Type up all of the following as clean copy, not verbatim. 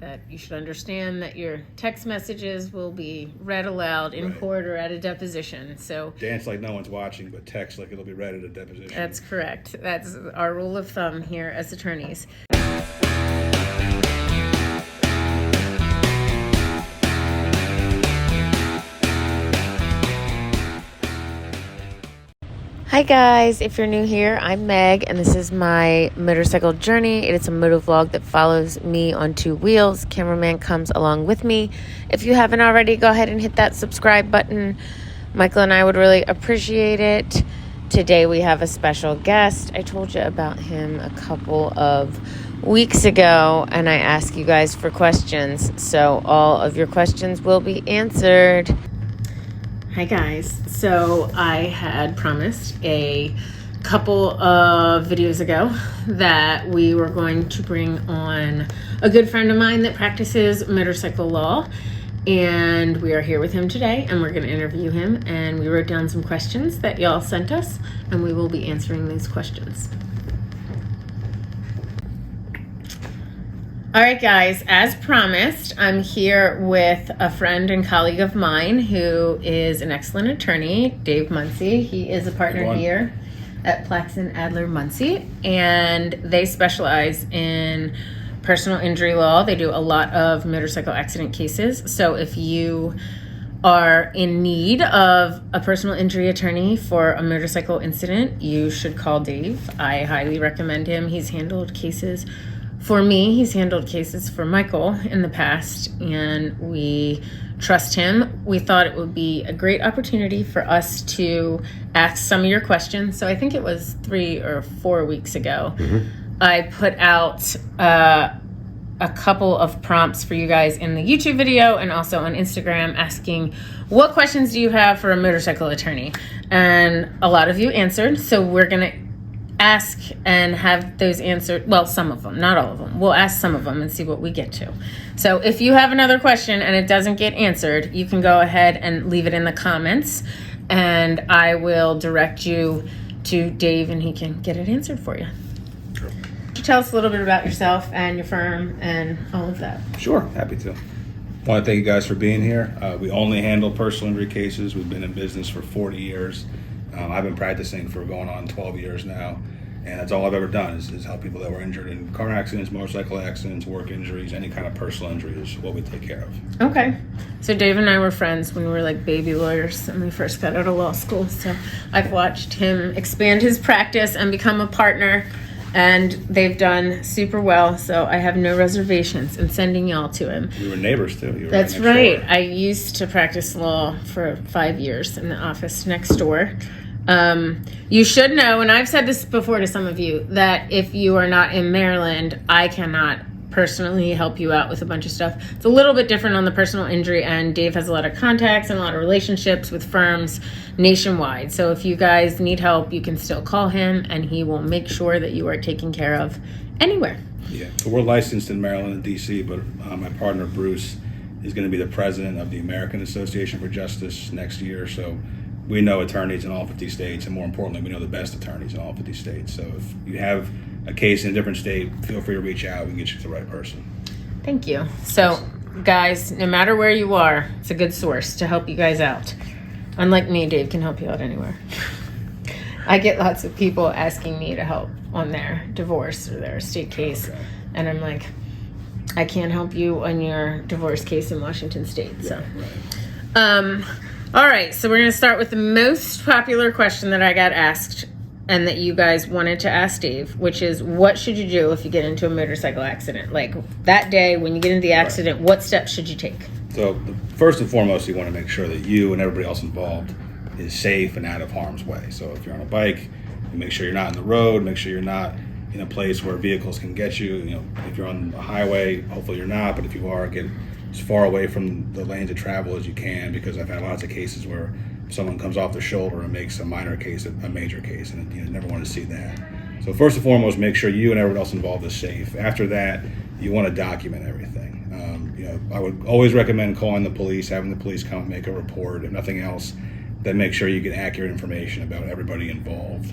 that you should understand that your text messages will be read aloud in court or at a deposition. So dance like no one's watching, but text like it'll be read at a deposition. That's correct. That's our rule of thumb here as attorneys. Hi guys, if you're new here, I'm Meg, and this is my motorcycle journey. It is a moto vlog that follows me on two wheels. Cameraman comes along with me. If you haven't already, go ahead and hit that subscribe button. Michael and I would really appreciate it. Today we have a special guest. I told you about him a couple of weeks ago, and I asked you guys for questions. So all of your questions will be answered. Hi guys, so I had promised a couple of videos ago that we were going to bring on a good friend of mine that practices motorcycle law, and we are here with him today, and we're going to interview him, and we wrote down some questions that y'all sent us, and we will be answering these questions. All right, guys, as promised, I'm here with a friend and colleague of mine who is an excellent attorney, Dave Muncie. He is a partner here at Plaxton Adler Muncie, and they specialize in personal injury law. They do a lot of motorcycle accident cases. So if you are in need of a personal injury attorney for a motorcycle incident, you should call Dave. I highly recommend him. He's handled cases for me. He's handled cases for Michael in the past, and we trust him. We thought it would be a great opportunity for us to ask some of your questions. So I think it was 3 or 4 weeks ago, I put out a couple of prompts for you guys in the YouTube video and also on Instagram asking, what questions do you have for a motorcycle attorney? And a lot of you answered, so we're going to ask and have those answered. Well, some of them, not all of them. We'll ask some of them and see what we get to. So if you have another question and it doesn't get answered, you can go ahead and leave it in the comments, and I will direct you to Dave and he can get it answered for you. Sure. Could you tell us a little bit about yourself and your firm and all of that? Sure, happy to. I want to thank you guys for being here. We only handle personal injury cases. We've been in business for 40 years. I've been practicing for going on 12 years now, and that's all I've ever done is help people that were injured in car accidents, motorcycle accidents, work injuries, any kind of personal injury is what we take care of. Okay. So Dave and I were friends when we were like baby lawyers when we first got out of law school. So I've watched him expand his practice and become a partner, and they've done super well. So I have no reservations in sending y'all to him. We were neighbors too. You were That's right. I used to practice law for 5 years in the office next door. You should know, and I've said this before to some of you, that if you are not in Maryland, I cannot personally help you out with a bunch of stuff. It's a little bit different on the personal injury end. Dave has a lot of contacts and a lot of relationships with firms nationwide. So if you guys need help, you can still call him and he will make sure that you are taken care of anywhere. Yeah, so we're licensed in Maryland and DC, but my partner Bruce is going to be the president of the American Association for Justice next year. So we know attorneys in all 50 states, and more importantly, we know the best attorneys in all 50 states. So if you have a case in a different state, feel free to reach out. We can get you to the right person. Thank you. So, guys, no matter where you are, it's a good source to help you guys out. Unlike me, Dave can help you out anywhere. I get lots of people asking me to help on their divorce or their estate case, and I'm like, I can't help you on your divorce case in Washington State. So, all right, so we're going to start with the most popular question that I got asked and that you guys wanted to ask Dave, which is, what should you do if you get into a motorcycle accident? Like that day when you get into the accident, what steps should you take? So first and foremost, you want to make sure that you and everybody else involved is safe and out of harm's way. So if you're on a bike, you make sure you're not on the road, make sure you're not in a place where vehicles can get you. You know, if you're on a highway, hopefully you're not, but if you are, get as far away from the lanes of travel as you can, because I've had lots of cases where someone comes off the shoulder and makes a minor case a major case, and you never want to see that. So first and foremost, make sure you and everyone else involved is safe. After that, you want to document everything. I would always recommend calling the police, having the police come make a report, if nothing else, then make sure you get accurate information about everybody involved.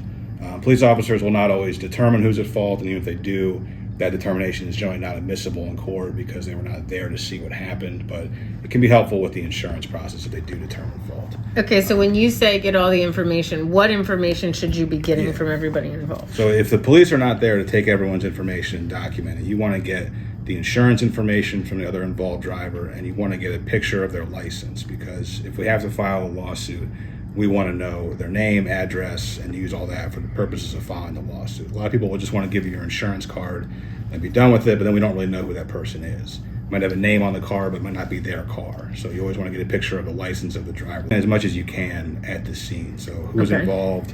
Police officers will not always determine who's at fault, and even if they do, that determination is generally not admissible in court because they were not there to see what happened, but it can be helpful with the insurance process if they do determine fault. Okay, so when you say get all the information, what information should you be getting from everybody involved? So if the police are not there to take everyone's information and document it, you want to get the insurance information from the other involved driver, and you want to get a picture of their license, because if we have to file a lawsuit, we want to know their name, address, and use all that for the purposes of filing the lawsuit. A lot of people will just want to give you your insurance card and be done with it, but then we don't really know who that person is. Might have a name on the car, but might not be their car. So you always want to get a picture of the license of the driver as much as you can at the scene. So who's involved,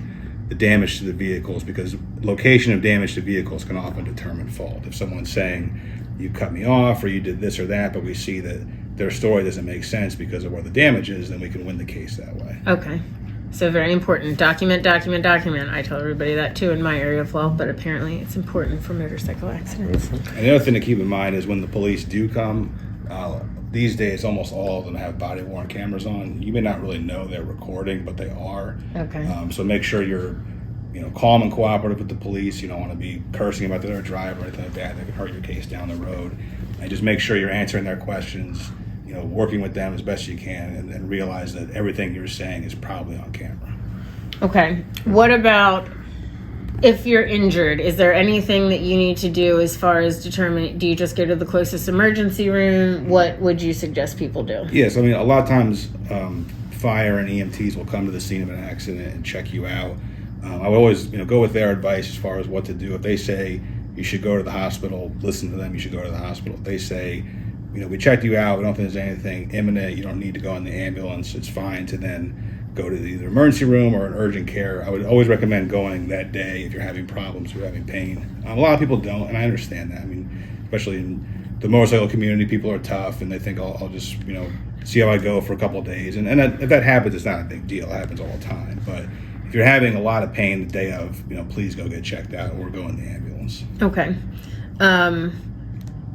the damage to the vehicles, because location of damage to vehicles can often determine fault. If someone's saying, you cut me off, or you did this or that, but we see that their story doesn't make sense because of where the damage is, then we can win the case that way. Okay. So very important. Document. I tell everybody that too in my area of law, but apparently it's important for motorcycle accidents. And the other thing to keep in mind is when the police do come, these days almost all of them have body-worn cameras on. You may not really know they're recording, but they are. Okay. So make sure you're calm and cooperative with the police. You don't want to be cursing about their driver or anything like that. That could hurt your case down the road. And just make sure you're answering their questions, working with them as best you can, and realize that everything you're saying is probably on camera. Okay. What about if you're injured? Is there anything that you need to do as far as determining, do you just go to the closest emergency room? What would you suggest people do? Yes, I mean, a lot of times fire and EMTs will come to the scene of an accident and check you out. I would always go with their advice as far as what to do. If they say you should go to the hospital, listen to them, you should go to the hospital. If they say, we checked you out, we don't think there's anything imminent, you don't need to go in the ambulance, it's fine to then go to either emergency room or an urgent care. I would always recommend going that day if you're having problems or having pain. A lot of people don't, and I understand that. I mean, especially in the motorcycle community, people are tough and they think I'll just, see how I go for a couple of days. And if that happens, it's not a big deal. It happens all the time. But if you're having a lot of pain the day of, please go get checked out or go in the ambulance. Okay. And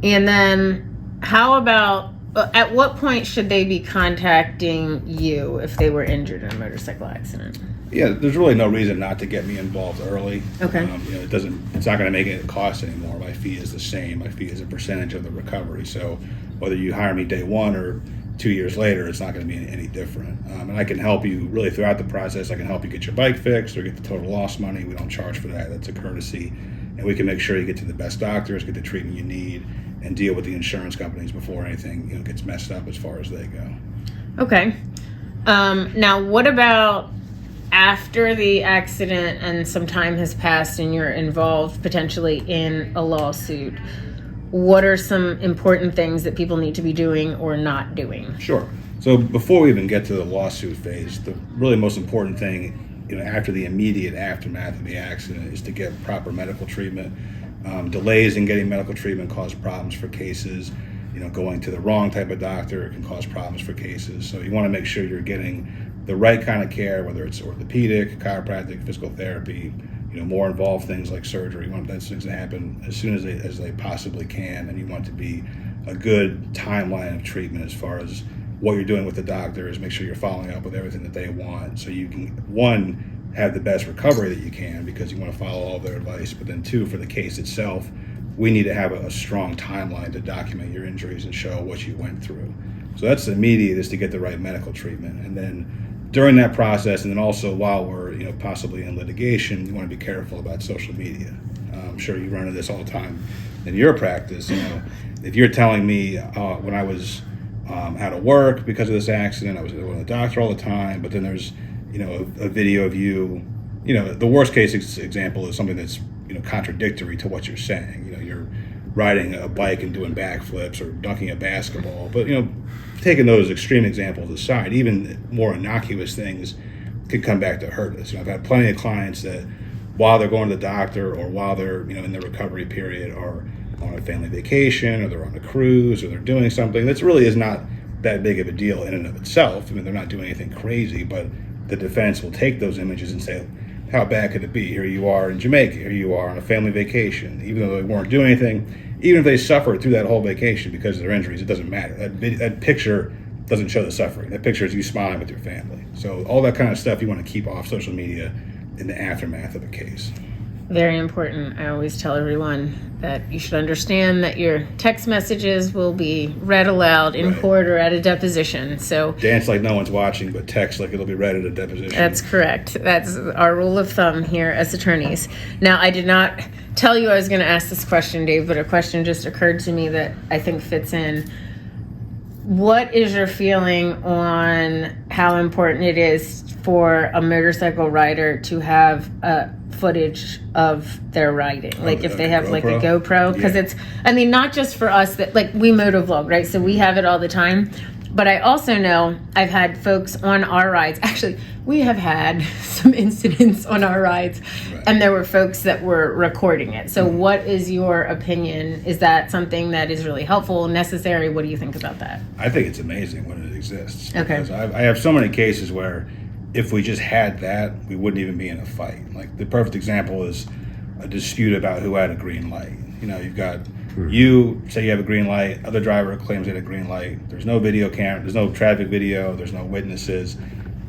then how about, at what point should they be contacting you if they were injured in a motorcycle accident? Yeah, there's really no reason not to get me involved early. Okay. It's not going to make it cost anymore. My fee is the same. My fee is a percentage of the recovery. So whether you hire me day one or 2 years later, it's not going to be any different. And I can help you really throughout the process. I can help you get your bike fixed or get the total loss money. We don't charge for that. That's a courtesy. And we can make sure you get to the best doctors, get the treatment you need, and deal with the insurance companies before anything gets messed up as far as they go. Okay. Now, what about after the accident and some time has passed and you're involved potentially in a lawsuit? What are some important things that people need to be doing or not doing? Sure. So before we even get to the lawsuit phase, the really most important thing, after the immediate aftermath of the accident, is to get proper medical treatment. Delays in getting medical treatment cause problems for cases. Going to the wrong type of doctor can cause problems for cases. So you want to make sure you're getting the right kind of care, whether it's orthopedic, chiropractic, physical therapy, more involved things like surgery. You want those things to happen as soon as they possibly can, and you want to be a good timeline of treatment as far as what you're doing with the doctors. Make sure you're following up with everything that they want, so you can, one, have the best recovery that you can because you want to follow all of their advice, but then two, for the case itself, we need to have a strong timeline to document your injuries and show what you went through. So that's the immediate, is to get the right medical treatment, and then during that process, and then also while we're possibly in litigation, you want to be careful about social media. I'm sure you run into this all the time in your practice. If you're telling me when I was out of work because of this accident, I was going to the doctor all the time, but then there's a video of you. The worst case example is something that's contradictory to what you're saying. You're riding a bike and doing backflips or dunking a basketball, but taking those extreme examples aside, even more innocuous things can come back to hurt us. I've had plenty of clients that while they're going to the doctor or while they're in the recovery period are on a family vacation or they're on a cruise or they're doing something that really is not that big of a deal in and of itself. They're not doing anything crazy, but the defense will take those images and say, how bad could it be? Here you are in Jamaica, here you are on a family vacation, even though they weren't doing anything. Even if they suffered through that whole vacation because of their injuries, it doesn't matter. That picture doesn't show the suffering. That picture is you smiling with your family. So all that kind of stuff you want to keep off social media in the aftermath of a case. Very important. I always tell everyone that you should understand that your text messages will be read aloud in court or at a deposition. So dance like no one's watching, but text like it'll be read at a deposition. That's correct. That's our rule of thumb here as attorneys. Now, I did not tell you I was going to ask this question, Dave, but a question just occurred to me that I think fits in. What is your feeling on how important it is for a motorcycle rider to have footage of their riding? Like if they have like a GoPro, because it's, I mean, not just for us that like we motovlog, right? So we have it all the time. But I also know I've had folks on our rides. Actually, we have had some incidents on our rides, and there were folks that were recording it. So what is your opinion? Is that something that is really helpful, necessary? What do you think about that? I think it's amazing when it exists. Okay. Because I have so many cases where if we just had that, we wouldn't even be in a fight. Like the perfect example is a dispute about who had a green light. You know, you've got you say you have a green light, other driver claims they had a green light. There's no video camera, there's no traffic video, there's no witnesses.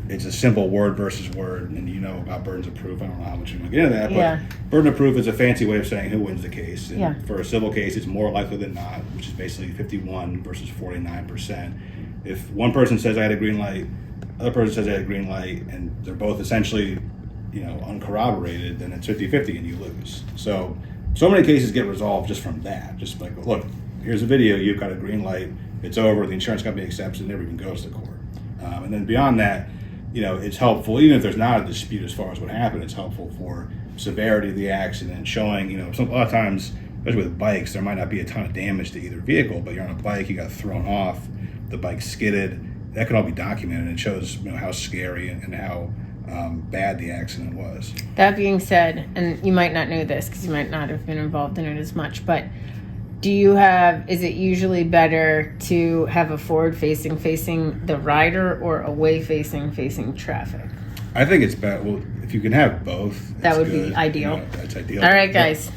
It's a simple word versus word, and you know about burdens of proof. I don't know how much you want to get into that, but burden of proof is a fancy way of saying who wins the case. And for a civil case, it's more likely than not, which is basically 51 versus 49%. If one person says I had a green light, other person says I had a green light, and they're both essentially, you know, uncorroborated, then it's 50-50 and you lose. So many cases get resolved just from that. Just like, look, here's a video, you've got a green light, it's over, the insurance company accepts it, never even goes to court. And then beyond that, you know, it's helpful, even if there's not a dispute as far as what happened, it's helpful for severity of the accident, showing, you know, a lot of times, especially with bikes, there might not be a ton of damage to either vehicle, but you're on a bike, you got thrown off, the bike skidded, that can all be documented, and it shows, you know, how scary and how bad the accident was. That being said, and you might not know this because you might not have been involved in it as much, but is it usually better to have a forward facing the rider or away facing traffic? I think it's better. Well, if you can have both, that would be ideal. You know, that's ideal. All right, guys.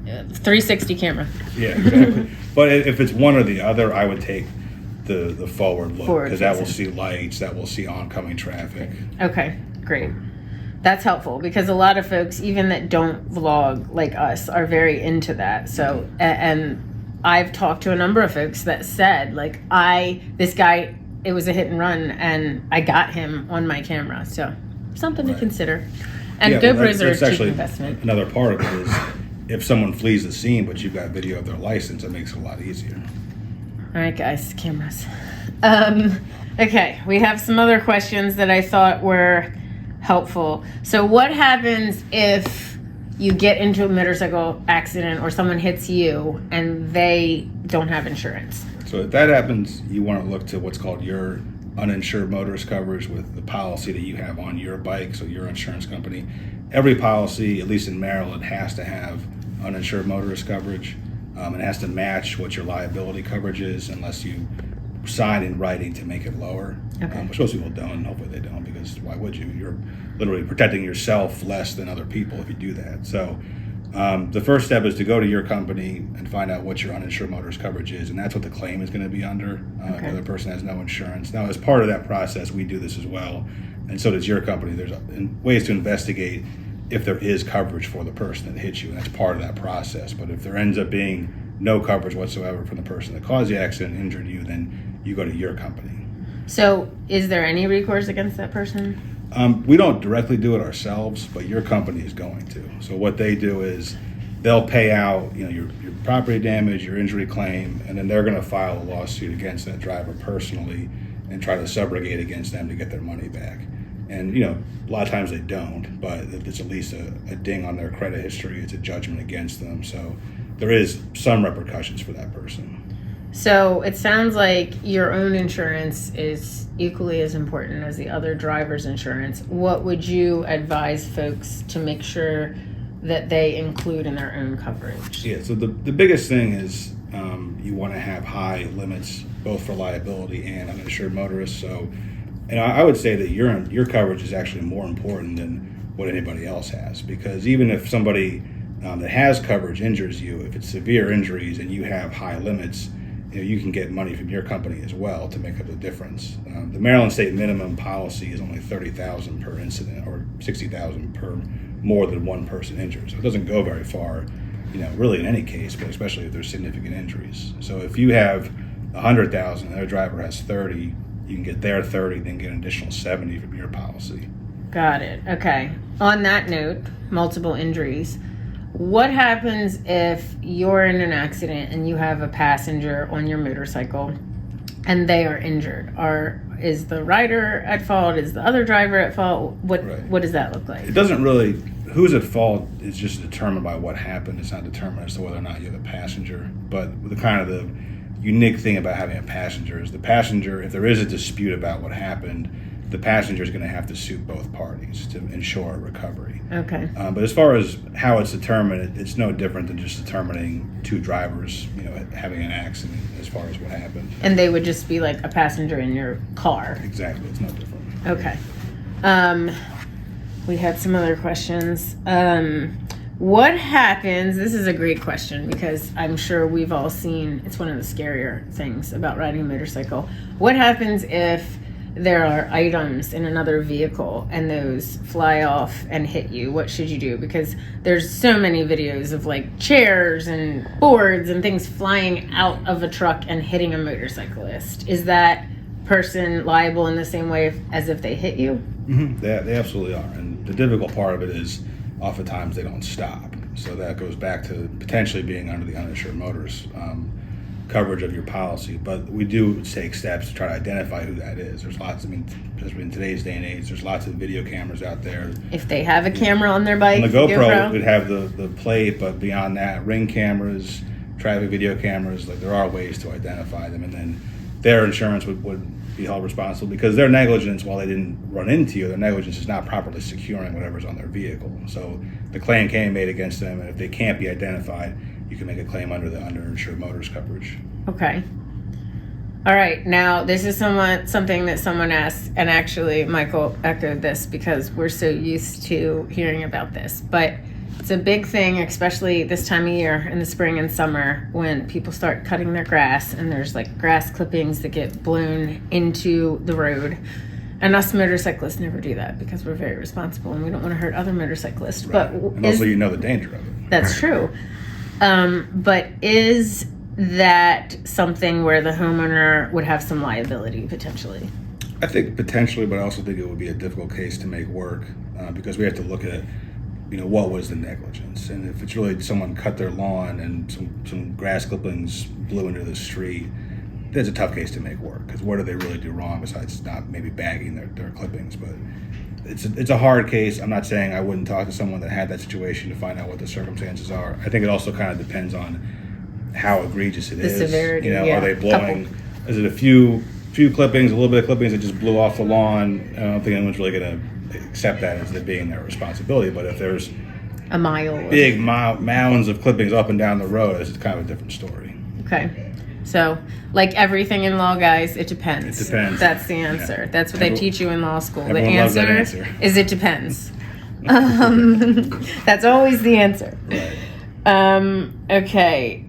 360 camera. Yeah, exactly. But if it's one or the other, I would take the forward look, because that will see lights, that will see oncoming traffic. Okay, great. That's helpful because a lot of folks, even that don't vlog like us, are very into that. So, and I've talked to a number of folks that said, like, this guy, it was a hit and run, and I got him on my camera. So, something to consider. And GoPros are a cheap investment. Another part of it is if someone flees the scene, but you've got video of their license, it makes it a lot easier. All right, guys, cameras. Okay, we have some other questions that I thought were helpful. So what happens if you get into a motorcycle accident or someone hits you and they don't have insurance? So if that happens, you want to look to what's called your uninsured motorist coverage with the policy that you have on your bike, so your insurance company. Every policy, at least in Maryland, has to have uninsured motorist coverage. It has to match what your liability coverage is unless you sign in writing to make it lower. Which most people don't, and hopefully they don't, because why would you? You're literally protecting yourself less than other people if you do that. So the first step is to go to your company and find out what your uninsured motorist coverage is, and that's what the claim is going to be under. If the other person has no insurance. Now, as part of that process, we do this as well, and so does your company. There's ways to investigate if there is coverage for the person that hit you, and that's part of that process. But if there ends up being no coverage whatsoever from the person that caused the accident and injured you, then you go to your company. So is there any recourse against that person? We don't directly do it ourselves, but your company is going to. So what they do is they'll pay out, you know, your property damage, your injury claim, and then they're going to file a lawsuit against that driver personally and try to subrogate against them to get their money back. And, you know, a lot of times they don't, but it's at least a ding on their credit history. It's a judgment against them. So there is some repercussions for that person. So it sounds like your own insurance is equally as important as the other driver's insurance. What would you advise folks to make sure that they include in their own coverage? Yeah, so the biggest thing is you want to have high limits both for liability and uninsured motorists. So, and I would say that your coverage is actually more important than what anybody else has, because even if somebody that has coverage injures you, if it's severe injuries and you have high limits, you know, you can get money from your company as well to make up the difference. The Maryland state minimum policy is only $30,000 per incident or $60,000 per more than one person injured. So it doesn't go very far, really in any case, but especially if there's significant injuries. So if you have 100,000, the other driver has 30, you can get their 30, then get an additional 70 from your policy. Got it. Okay. On that note, multiple injuries. What happens if you're in an accident and you have a passenger on your motorcycle and they are injured? Is the rider at fault? Is the other driver at fault? What does that look like? It doesn't really. Who's at fault is just determined by what happened. It's not determined as to whether or not you have a passenger. But the unique thing about having a passenger is the passenger, if there is a dispute about what happened, the passenger is going to have to sue both parties to ensure a recovery. Okay. But as far as how it's determined, it's no different than just determining two drivers, having an accident as far as what happened. And they would just be like a passenger in your car. Exactly. It's no different. Okay. We had some other questions. What happens, this is a great question because I'm sure we've all seen, it's one of the scarier things about riding a motorcycle. What happens if there are items in another vehicle and those fly off and hit you? What should you do? Because there's so many videos of like chairs and boards and things flying out of a truck and hitting a motorcyclist. Is that person liable in the same way as if they hit you? Mm-hmm. They absolutely are. And the difficult part of it is oftentimes they don't stop. So that goes back to potentially being under the uninsured motorist coverage of your policy. But we do take steps to try to identify who that is. There's lots, especially in today's day and age, there's lots of video cameras out there. If they have a camera on their bike, on the GoPro would have the plate, but beyond that, ring cameras, traffic video cameras, there are ways to identify them. And then their insurance would be held responsible because their negligence, while they didn't run into you, their negligence is not properly securing whatever's on their vehicle. So the claim can be made against them, and if they can't be identified, you can make a claim under the underinsured motorist coverage. Okay. All right. Now, this is something that someone asked, and actually Michael echoed this because we're so used to hearing about this. But it's a big thing, especially this time of year in the spring and summer when people start cutting their grass and there's grass clippings that get blown into the road. And us motorcyclists never do that because we're very responsible and we don't want to hurt other motorcyclists. Right. But and also you know the danger of it. That's true. But is that something where the homeowner would have some liability potentially? I think potentially, but I also think it would be a difficult case to make work because we have to look at what was the negligence? And if it's really someone cut their lawn and some grass clippings blew into the street, that's a tough case to make work because what do they really do wrong besides not maybe bagging their clippings? But it's a hard case. I'm not saying I wouldn't talk to someone that had that situation to find out what the circumstances are. I think it also kind of depends on how egregious it is. The severity, Are they blowing? Is it a few clippings, a little bit of clippings that just blew off the lawn? I don't think anyone's really going to accept that as it being their responsibility. But if there's a mile, big mounds of clippings up and down the road, it's kind of a different story. Okay. So, like everything in law, guys, it depends. It depends. That's the answer. Yeah. That's what they teach you in law school. The answer is it depends. That's always the answer. Right. Okay.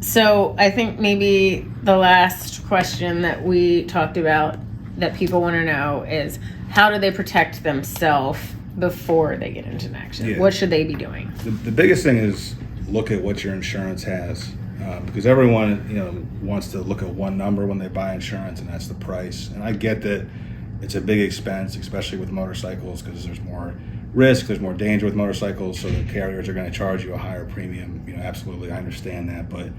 So I think maybe the last question that we talked about that people want to know is how do they protect themselves before they get into an accident? Yeah. What should they be doing? The biggest thing is look at what your insurance has. Because everyone, wants to look at one number when they buy insurance, and that's the price. And I get that it's a big expense, especially with motorcycles, because there's more risk, there's more danger with motorcycles, so the carriers are going to charge you a higher premium. Absolutely, I understand that, but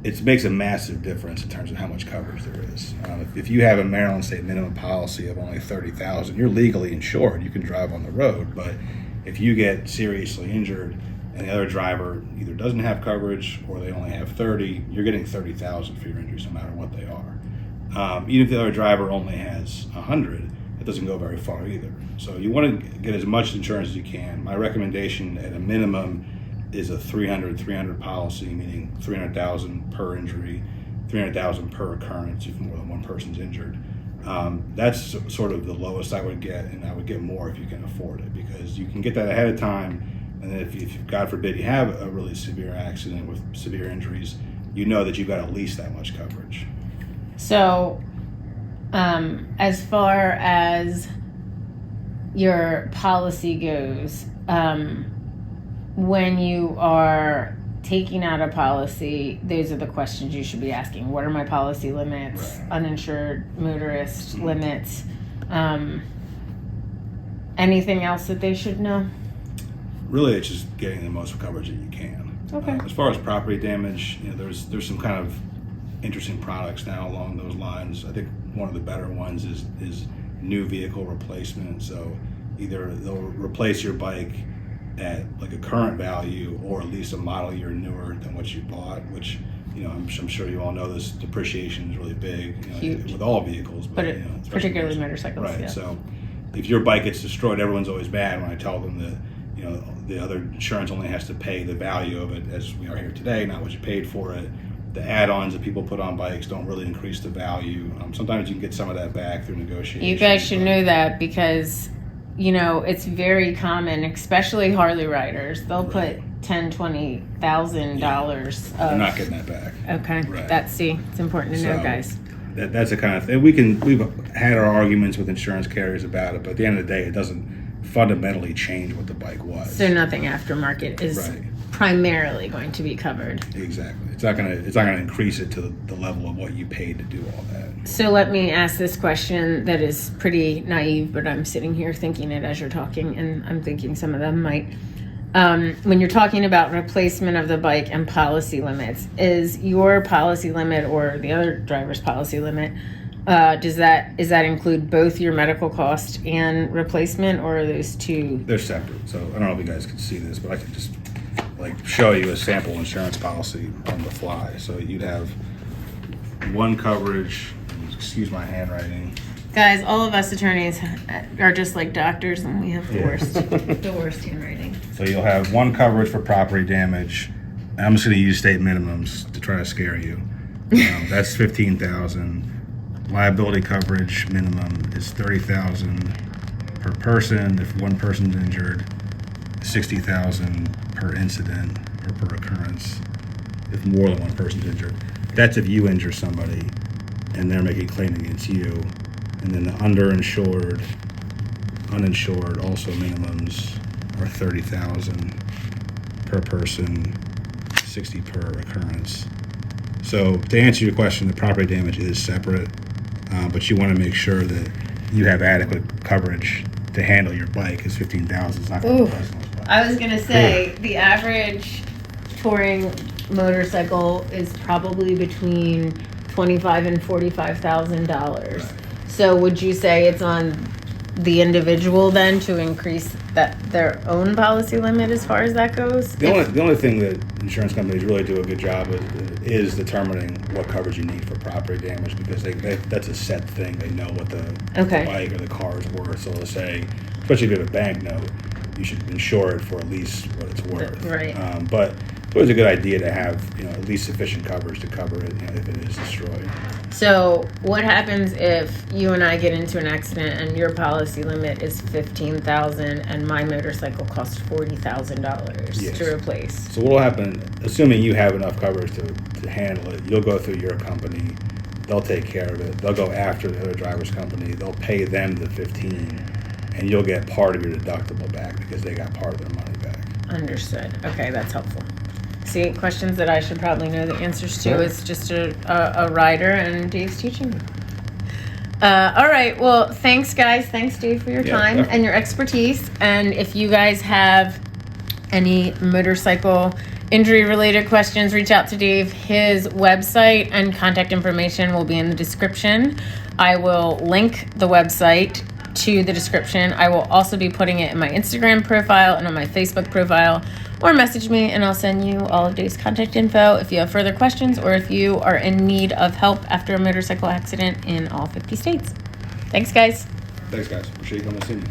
it makes a massive difference in terms of how much coverage there is. If you have a Maryland state minimum policy of only $30,000, you're legally insured. You can drive on the road, but if you get seriously injured and the other driver either doesn't have coverage or they only have 30, you're getting 30,000 for your injuries no matter what they are. Even if the other driver only has 100, it doesn't go very far either. So you want to get as much insurance as you can. My recommendation at a minimum is a 300 policy, meaning 300,000 per injury, 300,000 per occurrence if more than one person's injured. That's sort of the lowest I would get, and I would get more if you can afford it, because you can get that ahead of time. And then if God forbid you have a really severe accident with severe injuries, you know that you've got at least that much coverage. So, as far as your policy goes, when you are taking out a policy, those are the questions you should be asking. What are my policy limits, uninsured motorist limits? Anything else that they should know? Really, it's just getting the most coverage that you can. Okay. As far as property damage, there's some kind of interesting products now along those lines. I think one of the better ones is new vehicle replacement. So either they'll replace your bike at like a current value or at least a model year newer than what you bought, which I'm sure you all know this depreciation is really big, huge with all vehicles, but particularly motorcycles. Right. Yeah. So if your bike gets destroyed, everyone's always bad when I tell them that the other insurance only has to pay the value of it as we are here today, not what you paid for it. The add-ons that people put on bikes don't really increase the value. Sometimes you can get some of that back through negotiation. You guys should know that because it's very common, especially Harley riders. They'll put $10,000-$20,000. They're not getting that back. Okay, right. It's important to know, guys. That's the kind of thing we've had our arguments with insurance carriers about it, but at the end of the day, it doesn't fundamentally change what the bike was. So nothing aftermarket is primarily going to be covered. Exactly. It's not gonna increase it to the level of what you paid to do all that. So let me ask this question that is pretty naive, but I'm sitting here thinking it as you're talking, and I'm thinking some of them might. When you're talking about replacement of the bike and policy limits, is your policy limit or the other driver's policy limit, does that include both your medical cost and replacement, or are those two? They're separate. So I don't know if you guys can see this, but I can just show you a sample insurance policy on the fly. So you'd have one coverage. Excuse my handwriting. Guys, all of us attorneys are just like doctors, and we have the worst handwriting. So you'll have one coverage for property damage. I'm just going to use state minimums to try to scare you. That's $15,000. Liability coverage minimum is $30,000 per person. If one person's injured, $60,000 per incident or per occurrence. If more than one person's injured, that's if you injure somebody and they're making a claim against you. And then the underinsured, uninsured, also minimums are $30,000 per person, $60,000 per occurrence. So to answer your question, the property damage is separate, but you want to make sure that you have adequate coverage to handle your bike, because $15,000 is not going to cost much. I was going to say, the average touring motorcycle is probably between $25,000 and $45,000. Right. So would you say it's on the individual then to increase their own policy limit as far as that goes? The only thing that insurance companies really do a good job with is determining what coverage you need for property damage, because that's a set thing. They know what the bike or the car is worth. So they'll say, especially if you have a bank note, you should insure it for at least what it's worth. Right. But it's always a good idea to have at least sufficient coverage to cover it if it is destroyed. So what happens if you and I get into an accident and your policy limit is $15,000 and my motorcycle costs $40,000 to replace? So what will happen, assuming you have enough coverage to handle it, you'll go through your company, they'll take care of it, they'll go after the other driver's company, they'll pay them the $15,000, and you'll get part of your deductible back because they got part of their money back. Understood. Okay, that's helpful. See, questions that I should probably know the answers to. It's just a rider, and Dave's teaching me. All right. Well, thanks, guys. Thanks, Dave, for your time and your expertise. And if you guys have any motorcycle injury-related questions, reach out to Dave. His website and contact information will be in the description. I will link the website to the description. I will also be putting it in my Instagram profile and on my Facebook profile, or message me and I'll send you all of Dave's contact info if you have further questions or if you are in need of help after a motorcycle accident in all 50 states. Thanks, guys. Thanks, guys. Appreciate you coming to see me.